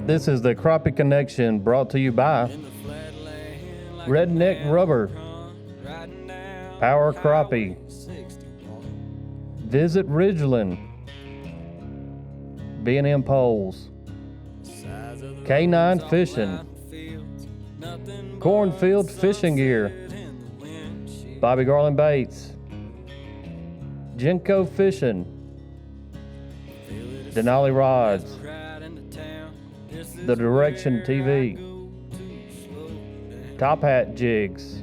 This is the Crappie Connection, brought to you by Redneck Rubber, Power Crappie, Visit Ridgeland, B&M Poles, K9 Fishing, Cornfield Fishing Gear, Bobby Garland Baits, Genco Fishing, Denali Rods, The Direction TV, Top Hat Jigs,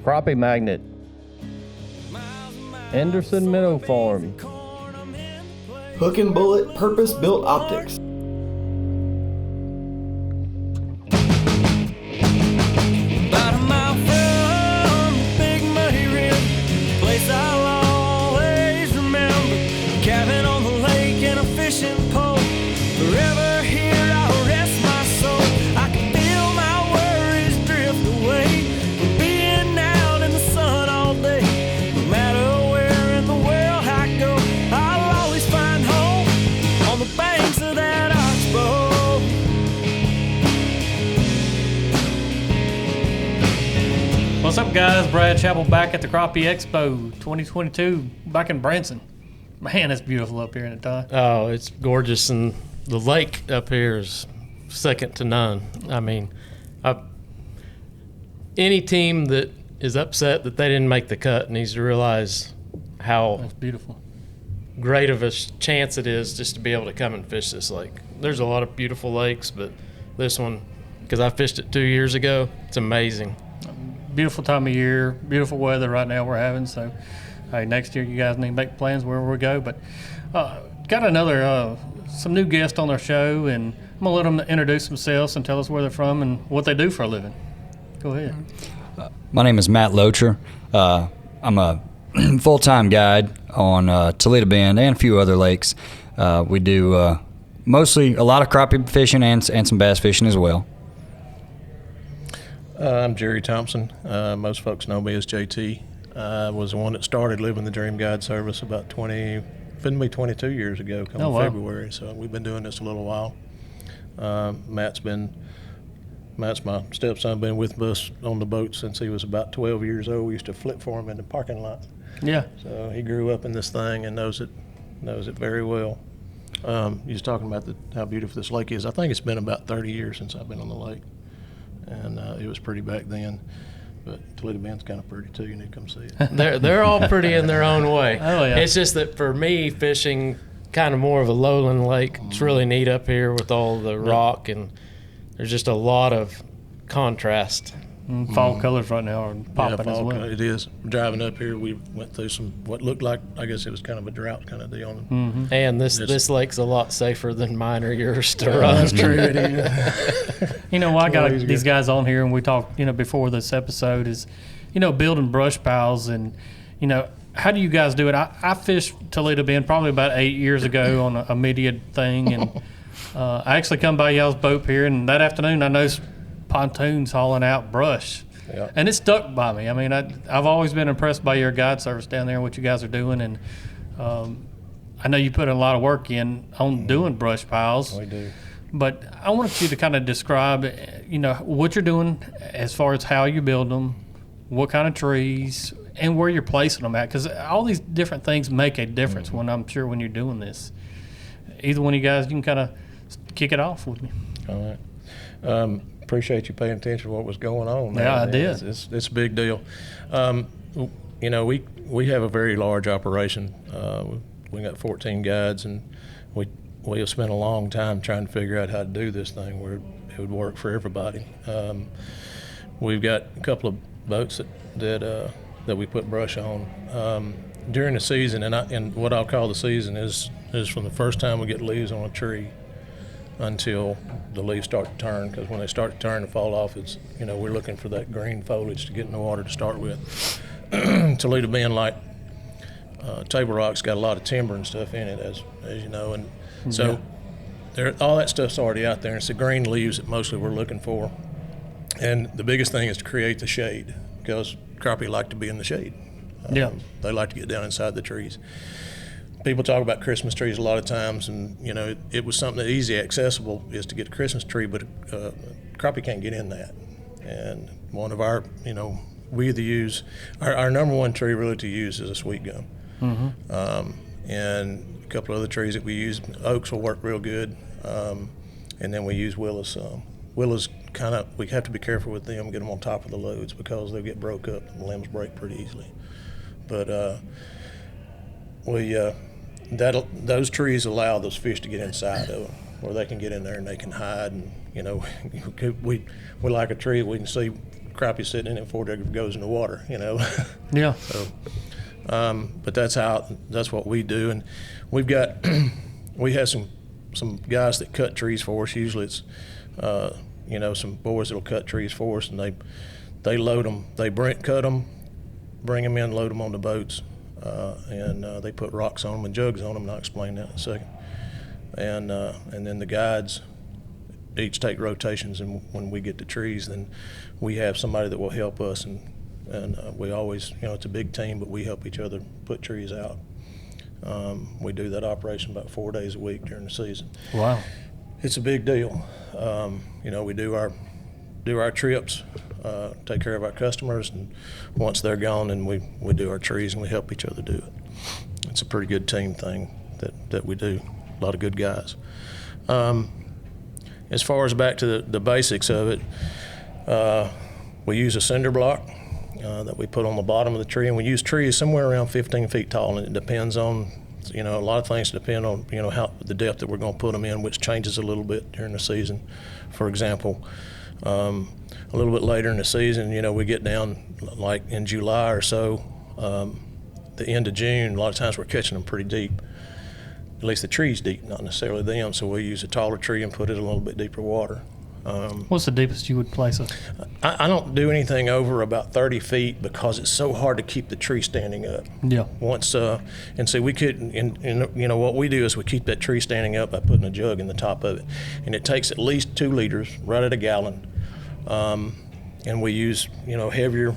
Crappie Magnet, Anderson Minnow Farm, Hook and Bullet Purpose-Built Optics. About a mile from the Big Muddy River, place I'll always remember. Cabin on the lake and a fishing pole. Forever here I'll rest my soul. I can feel my worries drift away from being out in the sun all day. No matter where in the world I go, I'll always find home on the banks of that oxbow. What's up, guys? Brad Chappell back at the Crappie Expo 2022 back in Branson. Man, it's beautiful up here in the time. Oh, it's gorgeous, and the lake up here is second to none. I mean, any team that is upset that they didn't make the cut needs to realize how It's beautiful. great of a chance it is just to be able to come and fish this lake. There's a lot of beautiful lakes, but this one, because I fished it 2 years ago, it's amazing. Beautiful time of year, beautiful weather right now we're having. So, hey, next year you guys need to make plans wherever we go. But got another some new guests on our show, and I'm gonna let them introduce themselves and tell us where they're from and what they do for a living. Go ahead. My name is Matt Loetscher. I'm a full-time guide on Toledo Bend and a few other lakes. We do mostly a lot of crappie fishing and some bass fishing as well. I'm Jerry Thompson. Most folks know me as JT. I was the one that started living the Dream Guide service about 22 years ago, coming February. So we've been doing this a little while. Matt's my stepson, been with us on the boat since he was about 12 years old. We used to flip for him in the parking lot. Yeah. So he grew up in this thing and knows it very well. You was talking about how beautiful this lake is. I think it's been about 30 years since I've been on the lake. And it was pretty back then, but Toledo Bend's kind of pretty too. You need to come see it. They're all pretty in their own way. Oh, yeah. It's just that for me, fishing kind of more of a lowland lake, it's really neat up here with all the rock, and there's just a lot of contrast. Fall colors right now are popping as well. It is. Driving up here, we went through what looked like, I guess it was kind of a drought kind of deal. And this lake's a lot safer than mine or yours to run. That's true. It is. You know, I got these guys on here, and we talked, before this episode is, building brush piles, and, how do you guys do it? I fished Toledo Bend probably about 8 years ago on a media thing, and I actually come by y'all's boat here, and that afternoon I noticed pontoons hauling out brush. Yeah. And it stuck by me. I mean, I've always been impressed by your guide service down there and what you guys are doing, and I know you put a lot of work in on doing brush piles. We do. But I want you to kind of describe, what you're doing as far as how you build them, what kind of trees, and where you're placing them at, because all these different things make a difference when you're doing this. Either one of you guys, you can kind of kick it off with me. All right. Appreciate you paying attention to what was going on. Yeah, I did. It's a big deal. We have a very large operation. We got 14 guides, and we have spent a long time trying to figure out how to do this thing where it would work for everybody. We've got a couple of boats that we put brush on during the season, and what I'll call the season is from the first time we get leaves on a tree until the leaves start to turn, because when they start to turn and fall off, it's we're looking for that green foliage to get in the water to start with. Toledo Bend, like Table Rock's got a lot of timber and stuff in it, as you know, and so all that stuff's already out there. And it's the green leaves that mostly we're looking for, and the biggest thing is to create the shade, because crappie like to be in the shade. They like to get down inside the trees. people talk about Christmas trees a lot of times, and it was something that easy accessible is to get a Christmas tree, but crappie can't get in that. And one of our, we either use our number one tree really to use is a sweet gum, and a couple of other trees that we use. Oaks will work real good, and then we use willows. Willows we have to be careful with them, get them on top of the loads because they'll get broke up and the limbs break pretty easily. But those trees allow those fish to get inside of them, where they can get in there and they can hide. And we like a tree that we can see crappie sitting in it before it goes in the water. Yeah. So, but that's what we do, and we've got we have some guys that cut trees for us. Usually it's some boys that'll cut trees for us, and they load them. They cut them, bring them in, load them on the boats. And they put rocks on them and jugs on them, and I'll explain that in a second. And then the guides each take rotations, and when we get the trees, then we have somebody that will help us, and we always, it's a big team, but we help each other put trees out. We do that operation about 4 days a week during the season. Wow. It's a big deal. We do our trips, take care of our customers, and once they're gone, then we do our trees and we help each other do it. It's a pretty good team thing that we do. A lot of good guys. As far as back to the basics of it, we use a cinder block that we put on the bottom of the tree, and we use trees somewhere around 15 feet tall, and it depends on, a lot of things depend on, how the depth that we're going to put them in, which changes a little bit during the season. For example, a little bit later in the season, we get down like in July or so, the end of June, a lot of times we're catching them pretty deep. At least the tree's deep, not necessarily them, so we use a taller tree and put it in a little bit deeper water. What's the deepest you would place it? I don't do anything over about 30 feet because it's so hard to keep the tree standing up. Yeah. Once and so we could, and what we do is we keep that tree standing up by putting a jug in the top of it, and it takes at least 2 liters, right at a gallon, and we use heavier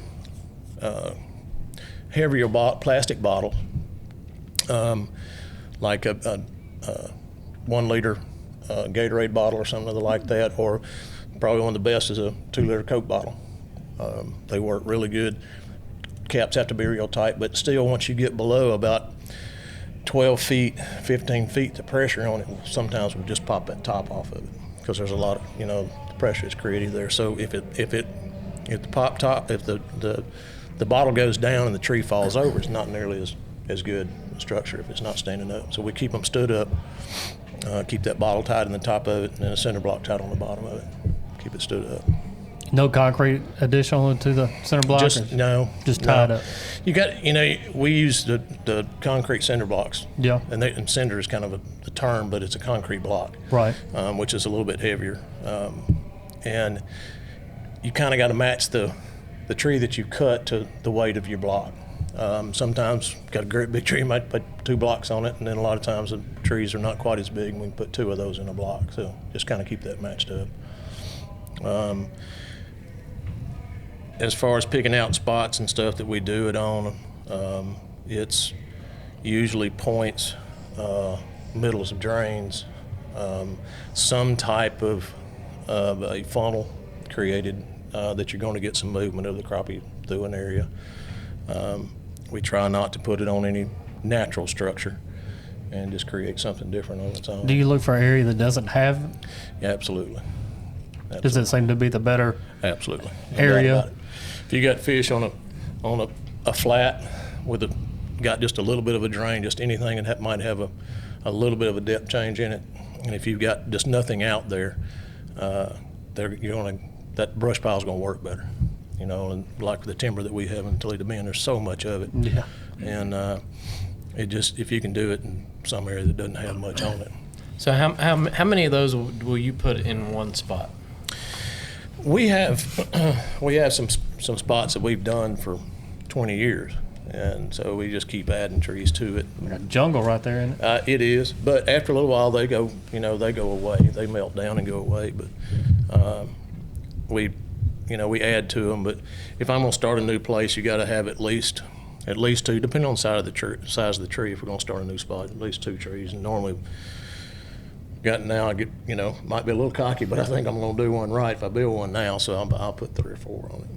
plastic bottle, like a 1 liter Gatorade bottle or something like that, or probably one of the best is a 2 liter Coke bottle. They work really good. Caps have to be real tight, but still, once you get below about 12 feet, 15 feet, the pressure on it, sometimes we'll just pop that top off of it because there's a lot of, the pressure is created there. So if the pop top, if the bottle goes down and the tree falls over, it's not nearly as good a structure if it's not standing up. So we keep them stood up. Keep that bottle tied in the top of it, and then a cinder block tied on the bottom of it. Keep it stood up. No concrete additional to the cinder block? Just tied up. You got, we use the concrete cinder blocks. Yeah. And cinder is kind of a term, but it's a concrete block. Right. Which is a little bit heavier. And you kind of got to match the tree that you cut to the weight of your block. Sometimes got a great big tree, you might put 2 blocks on it, and then a lot of times the trees are not quite as big, and we can put 2 of those in a block. So just kind of keep that matched up. As far as picking out spots and stuff that we do it on, it's usually points, middles of drains, some type of a funnel created that you're going to get some movement of the crappie through an area. We try not to put it on any natural structure and just create something different on its own. Do you look for an area that doesn't have it? Yeah, absolutely. Does it seem to be the better absolutely area? If you got fish on a flat with got just a little bit of a drain, just anything that might have a little bit of a depth change in it, and if you've got just nothing out there, that brush pile is going to work better. And like the timber that we have in Toledo Bend, there's so much of it. Yeah. And if you can do it in some area that doesn't have much on it. So how many of those will you put in one spot? We have some spots that we've done for 20 years, and so we just keep adding trees to it. We got jungle right there, isn't it? It is, but after a little while they go away. They melt down and go away. But we add to them. But if I'm gonna start a new place, you got to have at least at least 2, depending on the size of the tree. If we're gonna start a new spot, at least 2 trees. And normally, I get, might be a little cocky, but I think I'm gonna do one right if I build one now. So I'll put 3 or 4 on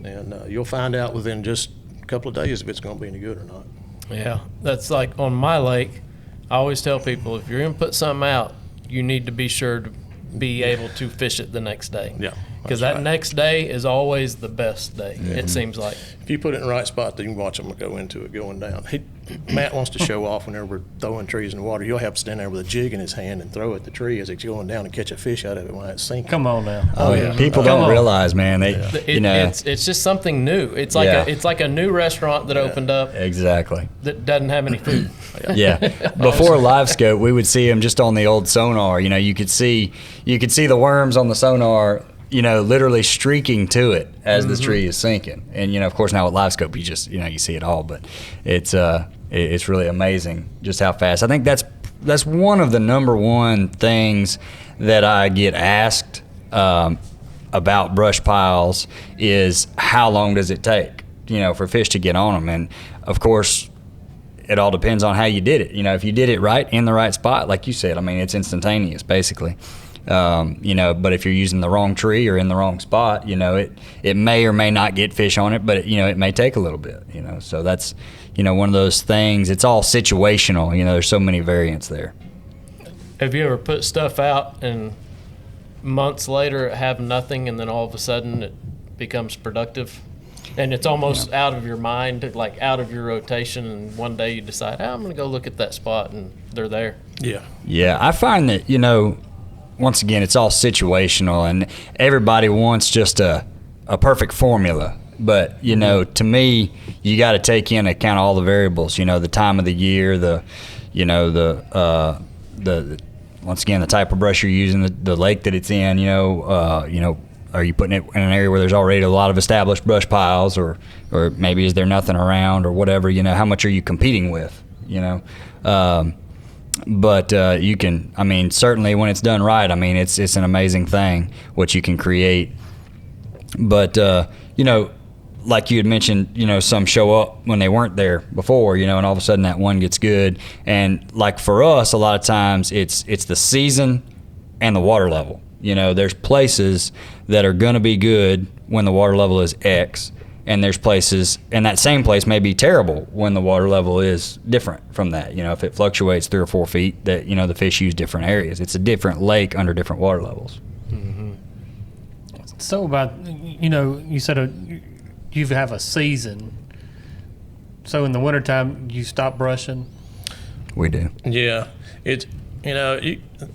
it, and you'll find out within just a couple of days if it's gonna be any good or not. Yeah, that's like on my lake. I always tell people, if you're gonna put something out, you need to be sure to be able to fish it the next day. Yeah, because that next day is always the best day. It seems like. If you put it in the right spot, then you can watch them go into it going down. Matt wants to show off whenever we're throwing trees in the water. You'll have to stand there with a jig in his hand and throw at the tree as it's going down and catch a fish out of it when it's sinking. Come on now. Oh yeah. People don't realize, man. It's just something new. It's like a new restaurant that opened up. Exactly. That doesn't have any food. Yeah. Before live scope, we would see them just on the old sonar. You could see the worms on the sonar, literally streaking to it as the tree is sinking. And of course now with live scope, you just you see it all. But it's really amazing just how fast. I think that's one of the number one things that I get asked about brush piles is how long does it take for fish to get on them. And of course it all depends on how you did it. If you did it right in the right spot, like you said, it's instantaneous basically. But if you're using the wrong tree or in the wrong spot, it may or may not get fish on it, but it may take a little bit, so that's, one of those things. It's all situational, there's so many variants there. Have you ever put stuff out and months later have nothing and then all of a sudden it becomes productive? And it's almost out of your mind, like out of your rotation, and one day you decide, I'm going to go look at that spot, and they're there. Yeah. Yeah, I find that, once again, it's all situational, and everybody wants just a perfect formula. But, to me, you got to take into account all the variables, the time of the year, the once again, the type of brush you're using, the lake that it's in, are you putting it in an area where there's already a lot of established brush piles, or maybe is there nothing around or whatever, how much are you competing with, But you can, certainly when it's done right, it's an amazing thing what you can create. But, like you had mentioned, some show up when they weren't there before, and all of a sudden that one gets good. And like for us, a lot of times it's the season and the water level. There's places that are going to be good when the water level is X. And there's places, and that same place may be terrible when the water level is different from that. If it fluctuates 3 or 4 feet, that the fish use different areas. It's a different lake under different water levels. Mm-hmm. So about you said you have a season. So in the wintertime you stop brushing. We do. Yeah, it's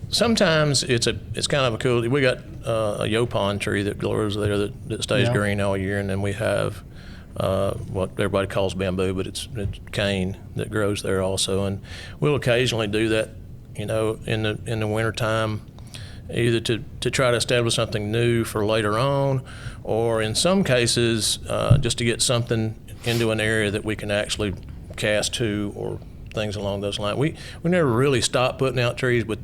sometimes it's kind of a cool. We got a yopon tree that grows there that stays green all year, and then we have what everybody calls bamboo, but it's cane that grows there also, and we'll occasionally do that, in the wintertime, either to try to establish something new for later on, or in some cases just to get something into an area that we can actually cast to, or things along those lines. We never really stopped putting out trees, but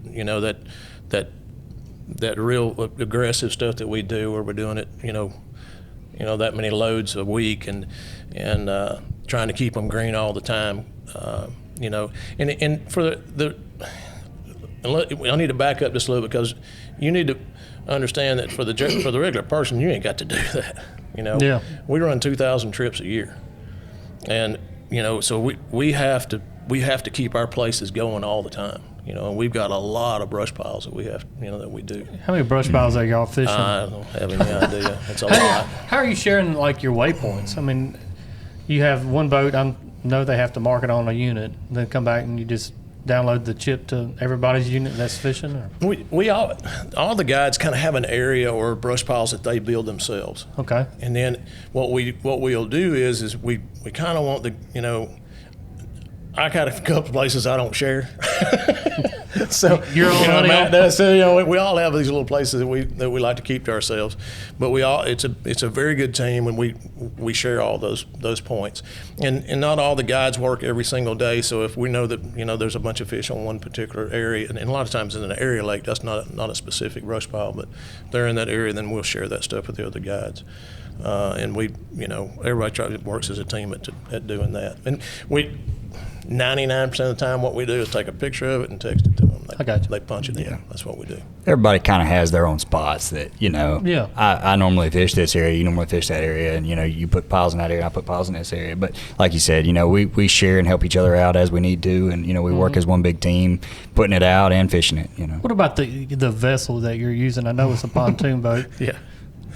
that real aggressive stuff that we do, where we're doing it, that many loads a week, and trying to keep them green all the time, and for I need to back up just a little, because you need to understand that for the regular person, you ain't got to do that. Yeah. We run 2,000 trips a year, and so we have to keep our places going all the time. And we've got a lot of brush piles that we have, that we do. How many brush piles are y'all fishing? I don't have any idea. It's a lot. How are you sharing like your waypoints? You have one boat. I know they have to mark it on a unit, then come back and you just download the chip to everybody's unit that's fishing? Or? We all the guides kind of have an area or brush piles that they build themselves. Okay. And then what we'll do is we kind of want the I got a couple places I don't share. So You're all running Matt on- does. So, we all have these little places that we like to keep to ourselves. But it's a very good team, and we share all those points. And not all the guides work every single day. So if we know that there's a bunch of fish on one particular area, and a lot of times in an area lake, that's not a specific brush pile, but they're in that area, then we'll share that stuff with the other guides. And everybody works as a team at doing that. And 99% of the time, what we do is take a picture of it and text it to them. I got you. They punch it in. That's what we do. Everybody kind of has their own spots that, Yeah. I normally fish this area, you normally fish that area, and, you put piles in that area, I put piles in this area. But like you said, we share and help each other out as we need to, and, we work as one big team, putting it out and fishing it, What about the vessel that you're using? I know it's a pontoon boat. Yeah.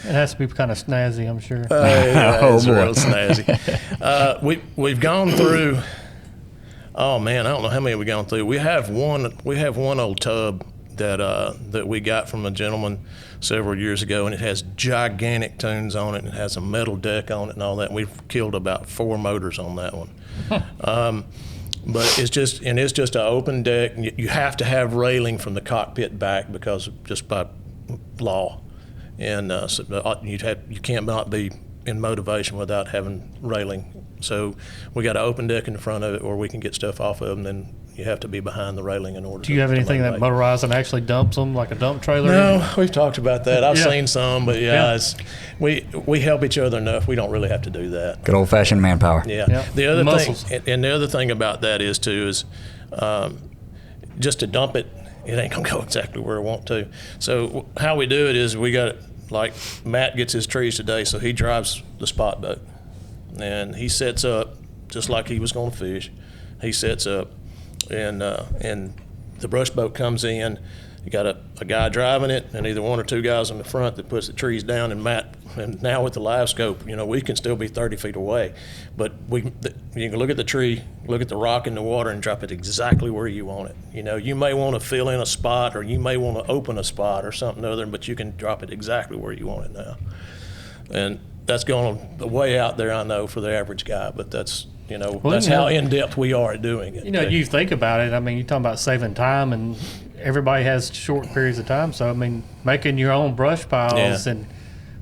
It has to be kind of snazzy, I'm sure. It's boy. real snazzy. We've gone through. Oh man, I don't know how many we've gone through. We have one old tub that we got from a gentleman several years ago, and it has gigantic tunes on it, and it has a metal deck on it and all that. We've killed about 4 motors on that one. But it's just an open deck. And you have to have railing from the cockpit back because just by law, and so you can't not be in motivation without having railing. So we got an open deck in the front of it where we can get stuff off of, and then you have to be behind the railing in order. Do you have anything that motorized and actually dumps them, like a dump trailer? No, we've talked about that. I've Yeah. seen some, but Yeah. we help each other enough. We don't really have to do that. Good old-fashioned manpower. Yeah. Yeah. The other Muscles. thing, and the other thing about that is just to dump it, it ain't gonna go exactly where I want to. So how we do it is we got like Matt gets his trees today, so he drives the spot boat, and he sets up just like he was gonna fish. He sets up, and the brush boat comes in. You got a guy driving it, and either one or two guys in the front that puts the trees down. And Matt, and now with the live scope, we can still be 30 feet away, but you can look at the tree, look at the rock in the water, and drop it exactly where you want it. You may want to fill in a spot, or you may want to open a spot or something other, but you can drop it exactly where you want it now. And that's going way out there, I know, for the average guy, but that's that's how in depth we are at doing it. You think about it. I mean, you're talking about saving time, and everybody has short periods of time. So, I mean, making your own brush piles and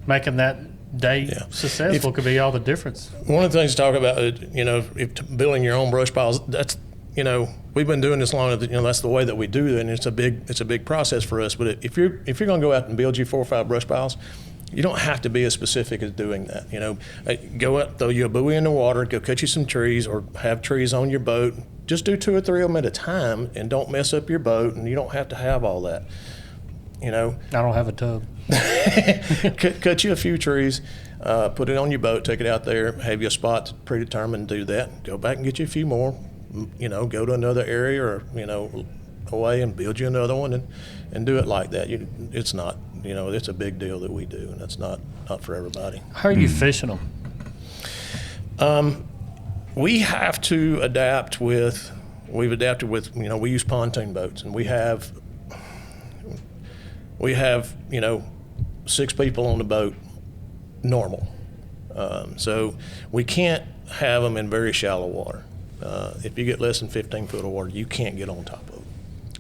making that day successful could be all the difference. One of the things to talk about, if building your own brush piles, that's, we've been doing this long, that's the way that we do it, and it's a big process for us. But if you're going to go out and build you 4 or 5 brush piles, you don't have to be as specific as doing that. Go out, throw you a buoy in the water, go cut you some trees, or have trees on your boat. Just do 2 or 3 of them at a time, and don't mess up your boat. And you don't have to have all that. I don't have a tub. Cut you a few trees, put it on your boat, take it out there, have you a spot predetermined, do that. Go back and get you a few more. Go to another area or away and build you another one, and do it like that. It's not. It's a big deal that we do, and that's not for everybody. How are you fishing them? We have to adapt with. We've adapted with. We use pontoon boats, and we have 6 people on the boat, normal. So we can't have them in very shallow water. If you get less than 15 foot of water, you can't get on top of them.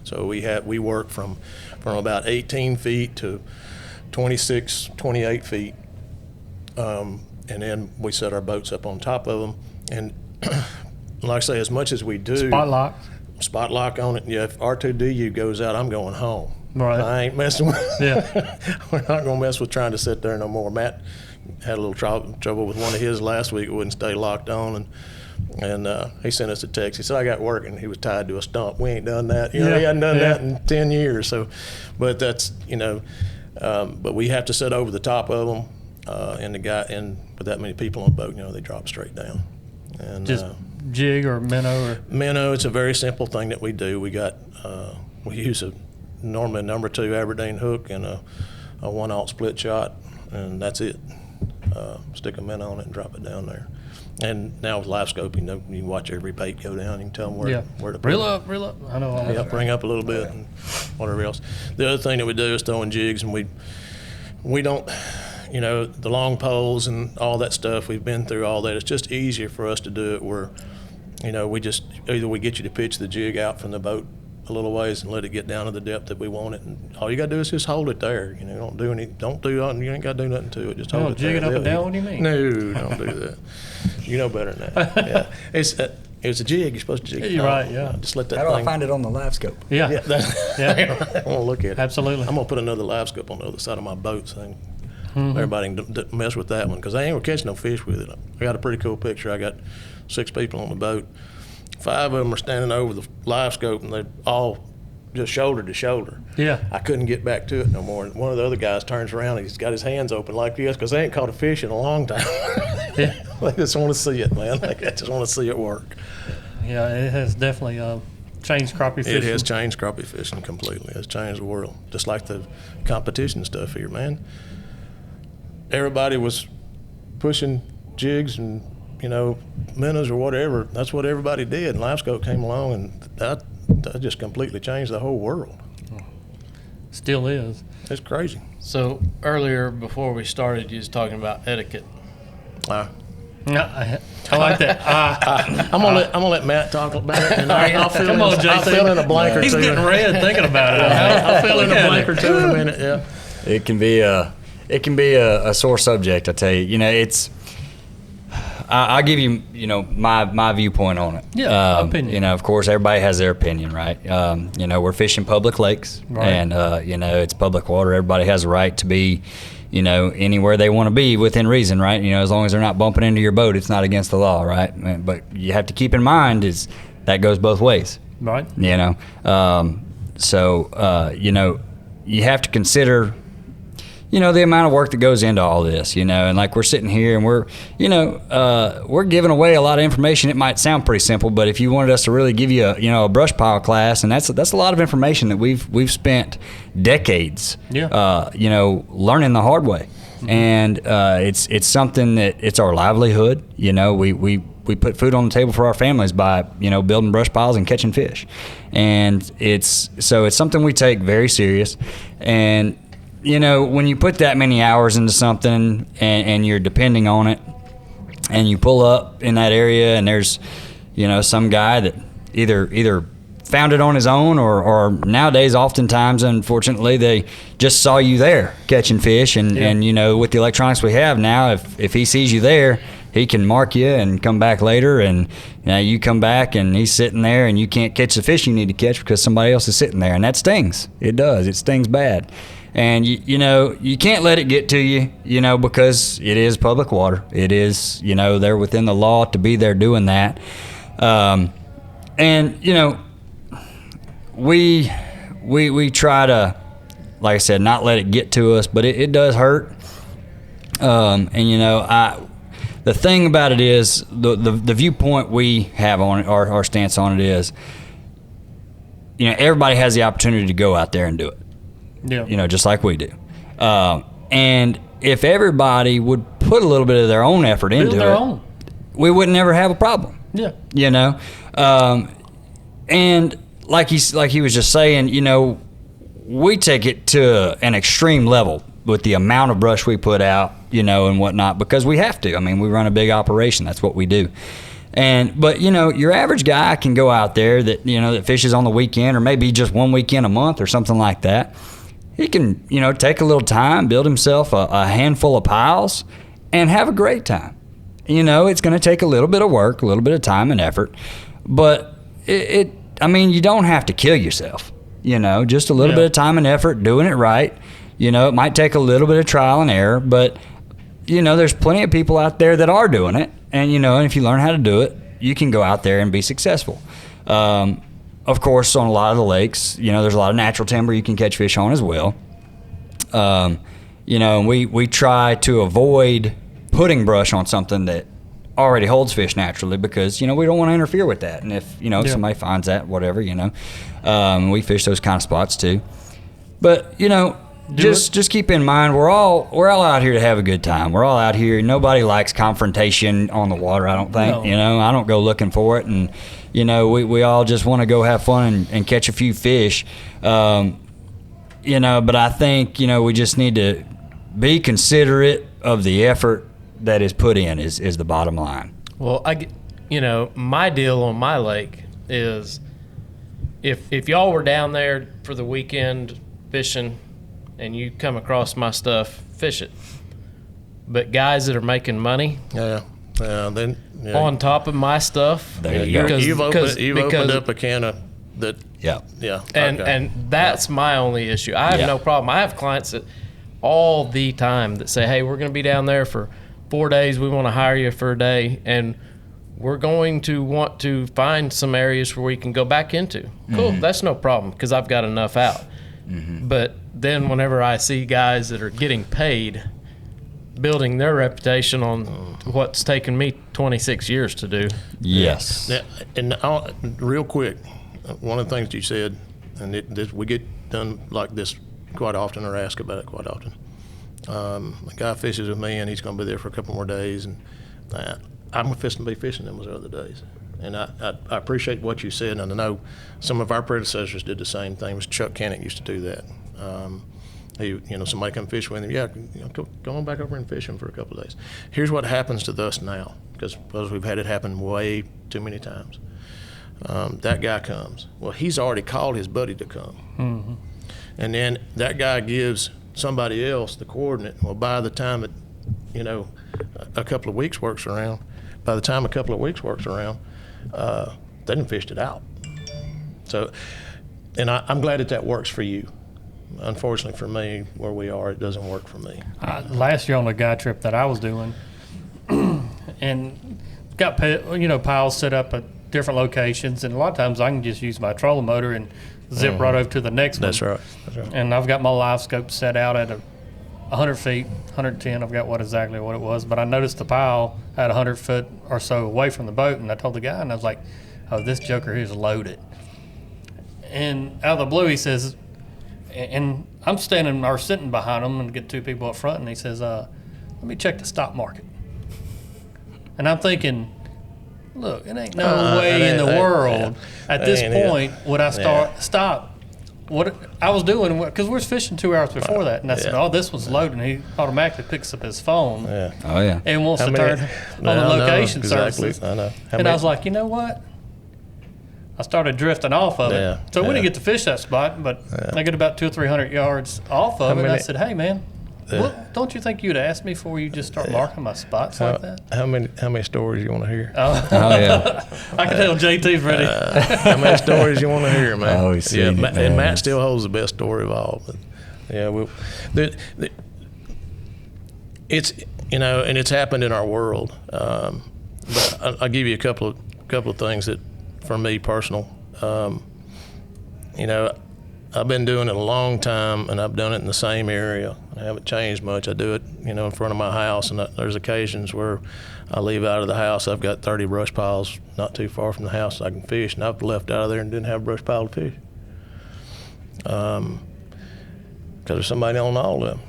So we work from about 18 feet to 26, 28 feet, and then we set our boats up on top of them. And like I say, as much as we do, spot lock on it. Yeah, if R2DU goes out, I'm going home. Right. I ain't messing with. Yeah. We're not gonna mess with trying to sit there no more. Matt had a little trouble with one of his last week. It wouldn't stay locked on, and he sent us a text. He said, I got work, and he was tied to a stump. We ain't done that. He hadn't done that in 10 years. So, but that's, but we have to sit over the top of them, and with that many people on the boat, they drop straight down. And just jig or minnow or? Minnow, it's a very simple thing that we do. We use normally a number 2 Aberdeen hook and a 1/0 split shot, and that's it. Stick a minnow on it and drop it down there. And now with live scoping, you can watch every bait go down. You can tell them where to put reel it. up. I know all that. Yeah, bring up a little bit and whatever else. The other thing that we do is throwing jigs, and we don't, the long poles and all that stuff. We've been through all that. It's just easier for us to do it where You know, we just either we get you to pitch the jig out from the boat a little ways and let it get down to the depth that we want it, and all you got to do is just hold it there. You know, you ain't got to do nothing to it. Just hold it there. Jig it up and down. What do you mean? No, don't do that. You know better than that. Yeah, it's a jig. You're supposed to jig it. You're right. Yeah. Just let that. How do thing, I find it on the live scope? Yeah. Yeah. I want to look at it. Absolutely. I'm gonna put another live scope on the other side of my boat so everybody can mess with that one, because I ain't gonna catch no fish with it. I got a pretty cool picture. I got 6 people on the boat. 5 of them are standing over the live scope, and they're all just shoulder to shoulder. Yeah. I couldn't get back to it no more. And one of the other guys turns around and he's got his hands open like this because they ain't caught a fish in a long time. Yeah. They just want to see it, man. Like, I just want to see it work. Yeah, it has definitely changed crappie fishing. It has changed crappie fishing completely. It's changed the world. Just like the competition stuff here, man. Everybody was pushing jigs and, minnows or whatever. That's what everybody did. And live scope came along, and that just completely changed the whole world. Still is. It's crazy. So earlier, before we started, you was talking about etiquette. I like that. I'm gonna let Matt talk about it, and I'll fill in. Come on, I'll fill in a blank or two. He's getting red thinking about it. I'll fill in a blank or two in a minute. Yeah. It can be a sore subject. I tell you, it's. I'll give you, my viewpoint on it. Yeah, opinion. Of course, everybody has their opinion, right? We're fishing public lakes, right. And it's public water. Everybody has a right to be, anywhere they want to be within reason, right? As long as they're not bumping into your boat, it's not against the law, right? But you have to keep in mind is that goes both ways, right? You have to consider. The amount of work that goes into all this, and like we're sitting here and we're giving away a lot of information. It might sound pretty simple, but if you wanted us to really give you a brush pile class, and that's a lot of information that we've spent decades, learning the hard way. Mm-hmm. And it's something that it's our livelihood. We put food on the table for our families by building brush piles and catching fish, and it's something we take very serious. And when you put that many hours into something and you're depending on it, and you pull up in that area and there's, some guy that either found it on his own or nowadays oftentimes, unfortunately, they just saw you there catching fish. And with the electronics we have now, if he sees you there, he can mark you and come back later, and you come back and he's sitting there and you can't catch the fish you need to catch because somebody else is sitting there, and that stings. It does. It stings bad. And you can't let it get to you, because it is public water. It is, they're within the law to be there doing that. We try to, like I said, not let it get to us, but it does hurt. The thing about it is the viewpoint we have on it, our stance on it is, everybody has the opportunity to go out there and do it. Yeah. Just like we do. And if everybody would put a little bit of their own effort into it, we would never have a problem. Yeah. And like he was just saying, we take it to an extreme level with the amount of brush we put out, and whatnot, because we have to. I mean, we run a big operation. That's what we do. But your average guy can go out there that, that fishes on the weekend, or maybe just one weekend a month or something like that. He can, take a little time, build himself a handful of piles, and have a great time. It's going to take a little bit of work, a little bit of time and effort, but you don't have to kill yourself. Just a little bit of time and effort, doing it right. It might take a little bit of trial and error, but there's plenty of people out there that are doing it, and and if you learn how to do it, you can go out there and be successful. Of course, on a lot of the lakes, there's a lot of natural timber you can catch fish on as well. And we try to avoid putting brush on something that already holds fish naturally, because, we don't want to interfere with that. And if, somebody finds that, whatever, we fish those kind of spots too. But, just keep in mind, we're all out here to have a good time. We're all out here. Nobody likes confrontation on the water, I don't think. No. I don't go looking for it. And, we all just want to go have fun and catch a few fish. But I think, we just need to be considerate of the effort that is put in is the bottom line. Well, you know, my deal on my lake is if y'all were down there for the weekend fishing and you come across my stuff, fish it. But guys that are making money on top of my stuff, There you go. You've opened up a can of that. Yeah. Yeah. And that's my only issue. I have no problem. I have clients that all the time that say, hey, we're going to be down there for 4 days. We want to hire you for a day. And we're going to want to find some areas where we can go back into. Cool. That's no problem because I've got enough out. But then whenever I see guys that are getting paid, building their reputation on what's taken me 26 years to do. Yes. Yeah, and real quick, one of the things you said, and we get done like this quite often or ask about it quite often. A guy fishes with me and he's going to be there for a couple more days, and I'm fixing to be fishing them those other days. And I appreciate what you said, and I know some of our predecessors did the same thing. It was Chuck Cannick used to do that. Somebody come fish with him. Yeah, go on back over and fish him for a couple of days. Here's what happens to us now, because we've had it happen way too many times. That guy comes. Well, he's already called his buddy to come. And then that guy gives somebody else the coordinate. Well, by the time a couple of weeks works around, they done fished it out. So, and I'm glad that works for you. Unfortunately for me, where we are, it doesn't work for me. Last year on the guy trip that I was doing, and got piles set up at different locations, and a lot of times I can just use my trolling motor and zip right over to the next one. That's right. And I've got my live scope set out at 100 feet, 110. I've got exactly what it was, but I noticed the pile at 100 foot or so away from the boat, and I told the guy, and I was like, "Oh, this joker here is loaded." And out of the blue, he says. And I'm sitting behind him and get two people up front, and he says, let me check the stock market. And I'm thinking, look, it ain't no way in the world at this point would I stop what I was doing, because we were fishing 2 hours before that. And I said, this one's loaded. And he automatically picks up his phone and wants to turn on the location services. I know. And I was like, you know what? I started drifting off of it. So we didn't get to fish that spot, but I get about 200 or 300 yards off of it. And I said, hey, man, don't you think you'd ask me before you just start marking my spots like that? How many stories you want to hear? I can tell JT's ready. How many stories you want to hear, man? Oh, he's seen it, and Matt still holds the best story of all. But it's and it's happened in our world. But I'll give you a couple of things that, for me personal, I've been doing it a long time, and I've done it in the same area. I haven't changed much. I do it, in front of my house, and there's occasions where I leave out of the house. I've got 30 brush piles not too far from the house I can fish, and I've left out of there and didn't have a brush pile to fish. Because there's somebody on all of them.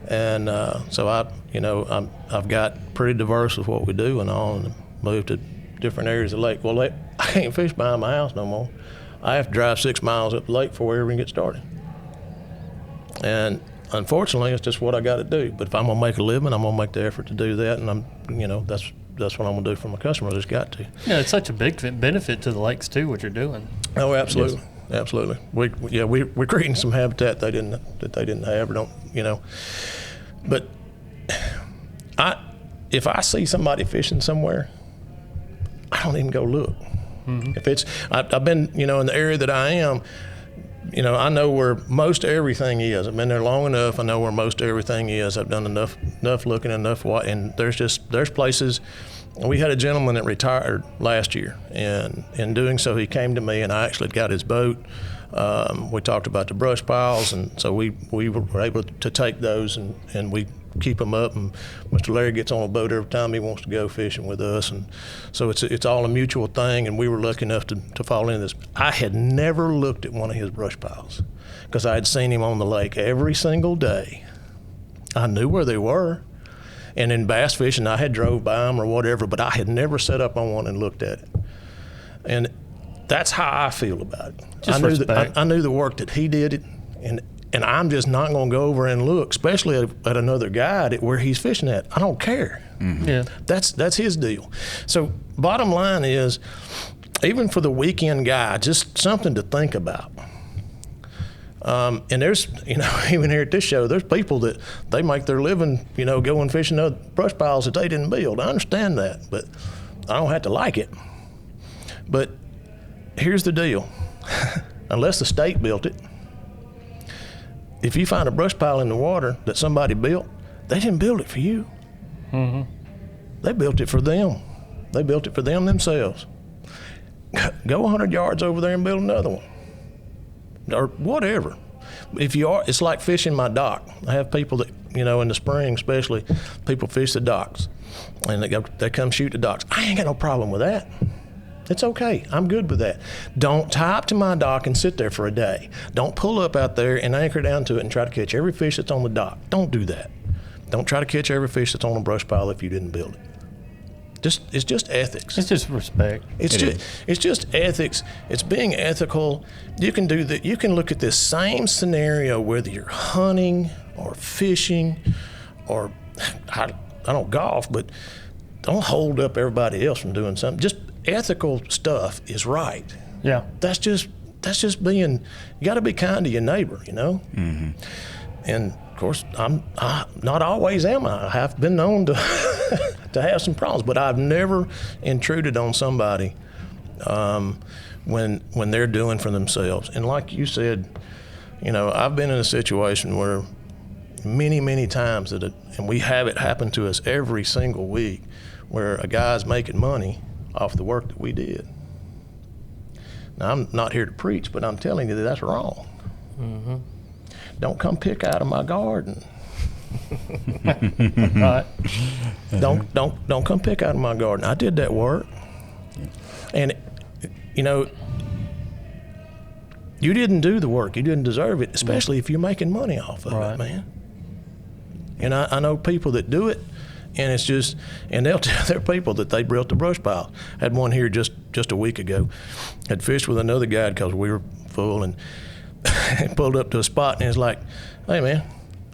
And so I've got pretty diverse with what we do and all, and moved to different areas of the lake. Well, I can't fish behind my house no more. I have to drive 6 miles up the lake before we ever get started. And unfortunately, it's just what I got to do. But if I'm gonna make a living, I'm gonna make the effort to do that, and that's what I'm gonna do for my customers. It's got to. It's such a big benefit to the lakes too, what you're doing. Oh, absolutely, absolutely. We're creating some habitat they didn't have or don't. But if I see somebody fishing somewhere, I don't even go look. If it's, I've been, in the area that I am, I know where most everything is. I've been there long enough. I know where most everything is. I've done enough looking, enough and there's places. We had a gentleman that retired last year, and in doing so, he came to me, and I actually got his boat. We talked about the brush piles, and so we were able to take those and we keep them up. And Mr. Larry gets on a boat every time he wants to go fishing with us, and so it's all a mutual thing. And we were lucky enough to fall into this. I had never looked at one of his brush piles because I had seen him on the lake every single day. I knew where they were, and in bass fishing I had drove by them or whatever, but I had never set up on one and looked at it. And that's how I feel about it. I knew the work that he did, and I'm just not going to go over and look, especially at another guide at where he's fishing at. I don't care. Yeah. That's his deal. So bottom line is, even for the weekend guy, just something to think about. And there's, even here at this show, there's people that they make their living, going fishing other brush piles that they didn't build. I understand that, but I don't have to like it. But here's the deal. Unless the state built it, if you find a brush pile in the water that somebody built, they didn't build it for you. Mm-hmm. They built it for them. They built it for them themselves. Go 100 yards over there and build another one. Or whatever. If you are, it's like fishing my dock. I have people that, in the spring especially, people fish the docks. And they come shoot the docks. I ain't got no problem with that. It's okay. I'm good with that. Don't tie up to my dock and sit there for a day. Don't pull up out there and anchor down to it and try to catch every fish that's on the dock. Don't do that. Don't try to catch every fish that's on a brush pile if you didn't build it. It's just ethics. It's just respect. It's just ethics. It's being ethical. You can do that. You can look at this same scenario whether you're hunting or fishing or I don't golf, but don't hold up everybody else from doing something. Just ethical stuff is right. Yeah. That's just being. You got to be kind to your neighbor, Mm-hmm. And of course, I not always am. I have been known to to have some problems, but I've never intruded on somebody when they're doing for themselves. And like you said, I've been in a situation where many times and we have it happen to us every single week, where a guy's making money off the work that we did. Now, I'm not here to preach, but I'm telling you that that's wrong. Mm-hmm. Don't come pick out of my garden. Right. Don't come pick out of my garden. I did that work. And, you didn't do the work. You didn't deserve it, especially if you're making money off of it, man. And I know people that do it, and it's just, and they'll tell their people that they built the brush pile. Had one here just a week ago. Had fished with another guide because we were full, and pulled up to a spot, and it's like, hey man,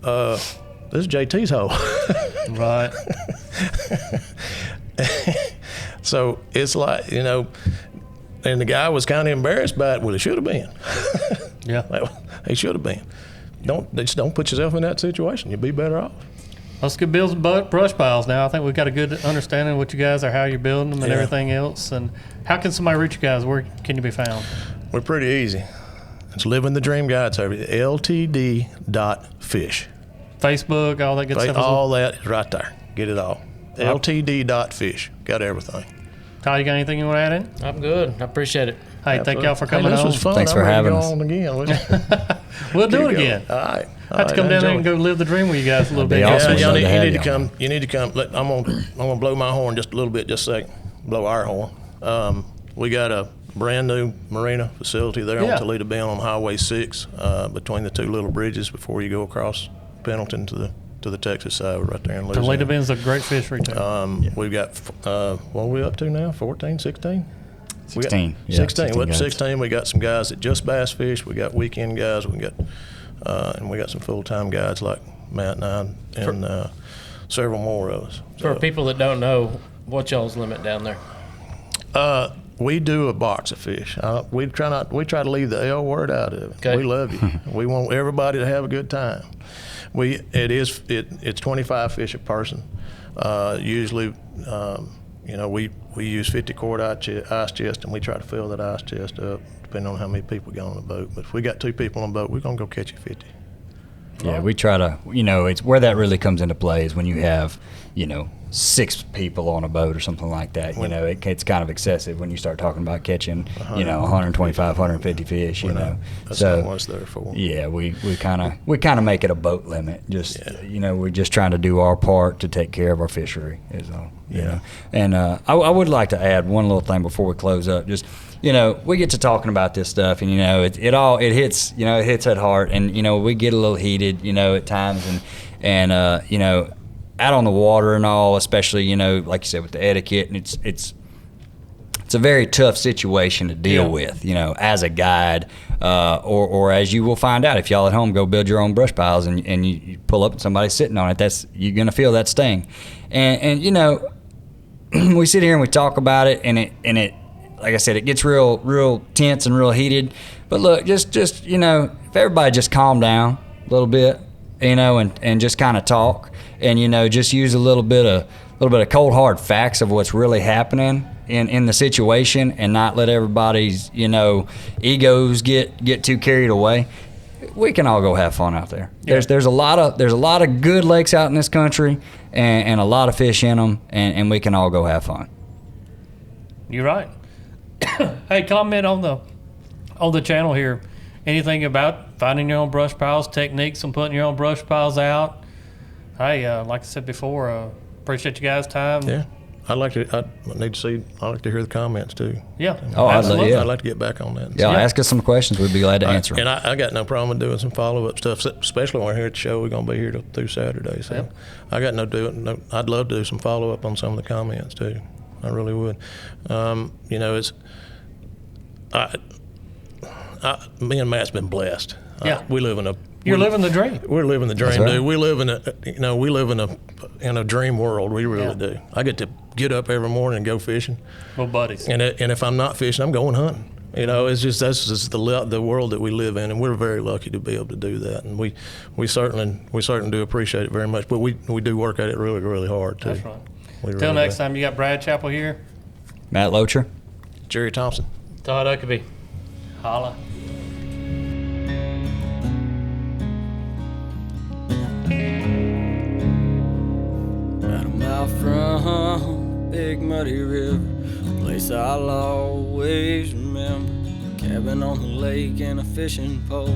this is JT's hole. Right. So it's like, and the guy was kind of embarrassed by it. Well, he should have been. Yeah. He should have been. Just don't put yourself in that situation. You'll be better off. Let's get building brush piles now. I think we've got a good understanding of what you guys are, how you're building them, and everything else. And how can somebody reach you guys? Where can you be found? We're pretty easy. It's Living the Dream Guide Service, ltd.fish. Facebook, all that good stuff? All that is right there. Get it all. ltd.fish. Got everything. Kyle, you got anything you want to add in? I'm good. I appreciate it. Hey, thank y'all for coming this on. was fun. Thanks for having us. On again. We'll do it again. All right. I have to come down there and go live the dream with you guys a little bit. Awesome. Yeah, Awesome. you need to come. You need to come. I'm gonna blow my horn just a little bit, just a second. Blow our horn. We got a brand new marina facility there on Toledo Bend on Highway 6, between the two little bridges before you go across Pendleton to the Texas side, right there in Louisiana. Toledo Bend's a great fishery too. We've got what are we up to now? 14, 16? 16. We got 16. We're up to guys. 16. We got some guys that just bass fish. We got weekend guys. We got and we got some full-time guys like Matt and I, and several more of us. For people that don't know, what's y'all's limit down there? We do a box of fish. We try to leave the L word out of it. Okay. We love you. We want everybody to have a good time. It's 25 fish a person. Usually, we use 50 quart ice chest, and we try to fill that ice chest up depending on how many people go on the boat. But if we got 2 people on the boat, we're gonna go catch you 50. Yeah, we try to, it's where that really comes into play is when you have, 6 people on a boat or something like that. It's kind of excessive when you start talking about catching, 125, 150 fish, That's so, not what it's there for. Yeah, we kind of make it a boat limit. Just, we're just trying to do our part to take care of our fishery is all. Yeah. And I would like to add one little thing before we close up. Just, we get to talking about this stuff, and it hits, it hits at heart, and we get a little heated, at times, and out on the water and all, especially like you said with the etiquette, and it's a very tough situation to deal with, as a guide, or as you will find out if y'all at home go build your own brush piles and you pull up and somebody's sitting on it, you're gonna feel that sting. And you know, we sit here and we talk about it, and it like I said, it gets real tense and real heated. But look, just you know, if everybody just calm down a little bit, you know, and just kind of talk, and you know, just use a little bit of cold hard facts of what's really happening in the situation, and not let everybody's, you know, egos get too carried away. We can all go have fun out there. Yeah. There's a lot of good lakes out in this country, and a lot of fish in them, and we can all go have fun. You're right. Hey, comment on the channel here. Anything about finding your own brush piles, techniques on putting your own brush piles out? Hey, like I said before, appreciate you guys' time. Yeah. I'd like to hear the comments too. Yeah. Oh, absolutely. yeah. I'd like to get back on that. Yeah, ask us some questions. We'd be glad to answer them. And I got no problem with doing some follow-up stuff, especially when we're here at the show. We're going to be here through Saturday. So Yep. I got I'd love to do some follow-up on some of the comments too. I really would. You know, me and Matt's been blessed. Yeah. We live in a... You're living the dream. We're living the dream, That's right. dude. We live in a dream world. We really do. I get to get up every morning and go fishing. Well, buddies. And if I'm not fishing, I'm going hunting. You know, that's just the world that we live in, and we're very lucky to be able to do that. And we certainly do appreciate it very much. But we do work at it really, really hard too. That's right. Till Till next time, you got Brad Chappell here. Matt Loetscher. Jerry Thompson. Todd Huckabee. Holla. About a mile from big muddy river, a place I'll always remember. Cabin on the lake and a fishing pole.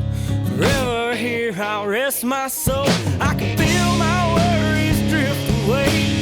Forever here I'll rest my soul. I can feel my worries drift away.